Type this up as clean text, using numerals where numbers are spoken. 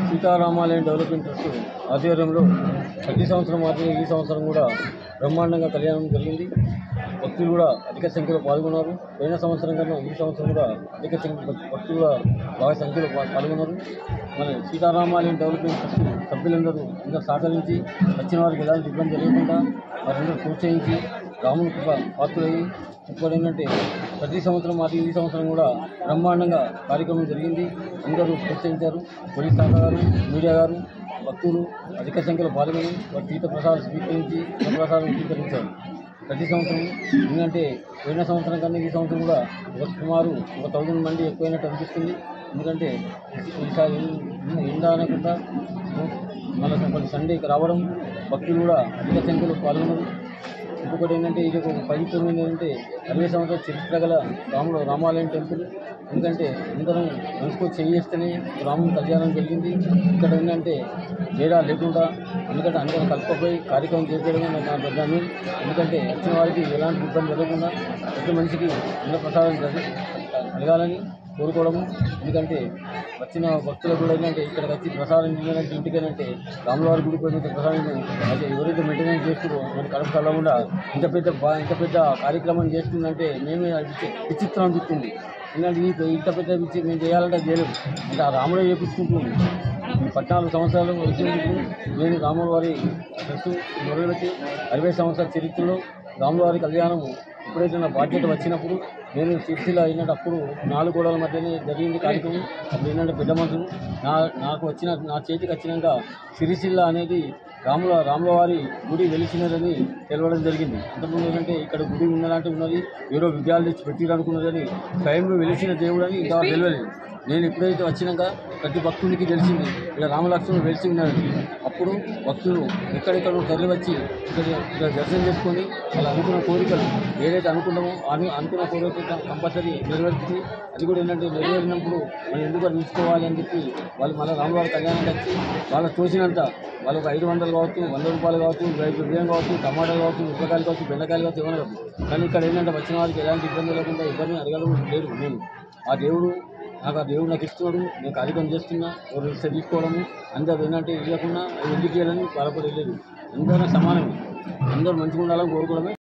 Sitaramalayam development trust ఆధ్వర్యంలో ప్రతి సంవత్సరం మాత్రమే ఈ సంవత్సరం కూడా బ్రహ్మాండంగా కళ్యాణం జరిగింది. భక్తులు కూడా అధిక సంఖ్యలో పాల్గొన్నారు. పోయిన సంవత్సరం కన్నా ఈ సంవత్సరం కూడా అధిక భక్తులు కూడా బాగా సంఖ్యలో పాల్గొన్నారు. మన సీతారామాలయం డెవలప్మెంట్ ట్రస్ట్ సభ్యులందరూ అందరూ సహకరించి వచ్చిన వారికి ఎలాంటి ఇబ్బంది జరగకుండా వారందరూ ప్రోత్సహించి రాముని కృప పాత్రులయ్యి ఇప్పుడు ఏంటంటే ప్రతి సంవత్సరం మాత్రం ఈ సంవత్సరం కూడా బ్రహ్మాండంగా కార్యక్రమం జరిగింది. అందరూ ప్రోత్సహించారు. పోలీస్ శాఖ గారు, మీడియా గారు, భక్తులు అధిక సంఖ్యలో పాల్గొని వారి తీర్థ ప్రసాదం స్వీకరించి ప్రసాదం స్వీకరించారు. ప్రతి సంవత్సరం ఎందుకంటే పోయిన సంవత్సరం కన్నా ఈ సంవత్సరం కూడా సుమారు 1000 మంది ఎక్కువైనట్టు అనిపిస్తుంది. ఎందుకంటే ఈసారి ఎండా అనకుండా మళ్ళీ సండేకి రావడం, భక్తులు కూడా అధిక సంఖ్యలో పాల్గొనరు. ఇంకొకటి ఏంటంటే ఇది ఒక పవిత్రమైన ఏంటంటే 60 సంవత్సరాల చరిత్ర గల రామాలయం టెంపుల్. ఎందుకంటే అందరం మనసుకు చేస్తేనే రాముని కళ్యాణం జరిగింది. ఇక్కడ ఏంటంటే తేడా లేకుండా ఎందుకంటే అందరం కలుపుకపోయి కార్యక్రమం చేసేయడమే నా పెద్దాన్ని. ఎందుకంటే వచ్చిన వారికి ఎలాంటి ఇబ్బంది జరగకుండా ప్రతి మనిషికి అన్న ప్రసాదం కలగాలని కోరుకోవడము. ఎందుకంటే వచ్చిన భక్తులకు కూడా ఏంటంటే ఇక్కడికి వచ్చి ప్రసాదం తినడానికి ఇంటికేనంటే రాములవారి గుడి పోయిన ప్రసాదం అయితే ఎవరైతే మెయింటెనెన్స్ చేస్తున్నారో మన కడుపు కలగకుండా ఇంత పెద్ద కార్యక్రమం చేస్తుందంటే మేమే విచిత్రం అనిపిస్తుంది. ఎందుకంటే ఇంత పెద్ద మేము చేయాలంటే చేయలేము. అంటే ఆ రాముడే చేపించుకుంటుంది. 14 సంవత్సరాలు వచ్చేందుకు నేను రాములవారి డ్రెస్సు మొదలుపెట్టి 60 సంవత్సరాల చరిత్రలో రాములవారి కళ్యాణం ఎప్పుడైతే నా బాధ్యత వచ్చినప్పుడు నేను సిరిసిల్ల అయినప్పుడు 4 గోడల మధ్యనే జరిగింది కార్యక్రమం. అప్పుడు ఏంటంటే పెద్ద మనుషులు నా చేతికి వచ్చినాక సిరిసిల్ల అనేది రాములవారి గుడి వెలిసినదని తెలవడం జరిగింది. అంతకుముందు ఏంటంటే ఇక్కడ గుడి ఉన్నదంటే ఉన్నది, ఎవరో విగ్రహాలు తెచ్చి పెట్టిరనుకున్నదని స్వయంలో వెలిసిన దేవుడు అని ఇంకా తెలియలేదు. నేను ఎప్పుడైతే వచ్చినాక ప్రతి భక్తునికి తెలిసింది ఇక్కడ రామలక్ష్మణుడు వెలిసి ఉన్నాడు. అప్పుడు భక్తులు ఎక్కడెక్కడో తరలి వచ్చి ఇక్కడ దర్శనం చేసుకొని వాళ్ళు అనుకున్న కోరికలు ఏదైతే అనుకున్నామో అనుకున్న కోరిక కంపల్సరీ నెరవేర్చి అది కూడా ఏంటంటే నెరవేరినప్పుడు మనం ఎందుకు నిలుచుకోవాలి అని చెప్పి వాళ్ళు మళ్ళీ రాములవారి కళ్యాణానికి వచ్చి వాళ్ళకి తోచినంత వాళ్ళకు 500 కావచ్చు, 100 రూపాయలు కావచ్చు, బియ్యం కావచ్చు, టమాటాలు కావచ్చు, ఉప్పకాయలు కావచ్చు, బెండకాయలు కావచ్చు, ఏమైనా కావచ్చు. కానీ ఇక్కడ ఏంటంటే వచ్చిన వారికి ఎలాంటి ఇబ్బంది లేకుండా ఇబ్బంది అడగడం లేదు. నేను ఆ దేవుడు నాకు ఇస్తున్నాడు, నేను కార్యక్రమం చేస్తున్నా, ఎవరు తీసుకోవడము అందరూ ఏంటంటే ఇవ్వకుండా ఎందుకు చేయాలని బాధపడలేదు. అందరూ సమానమే, అందరూ మంచిగా ఉండాలని కోరుకోవడమే.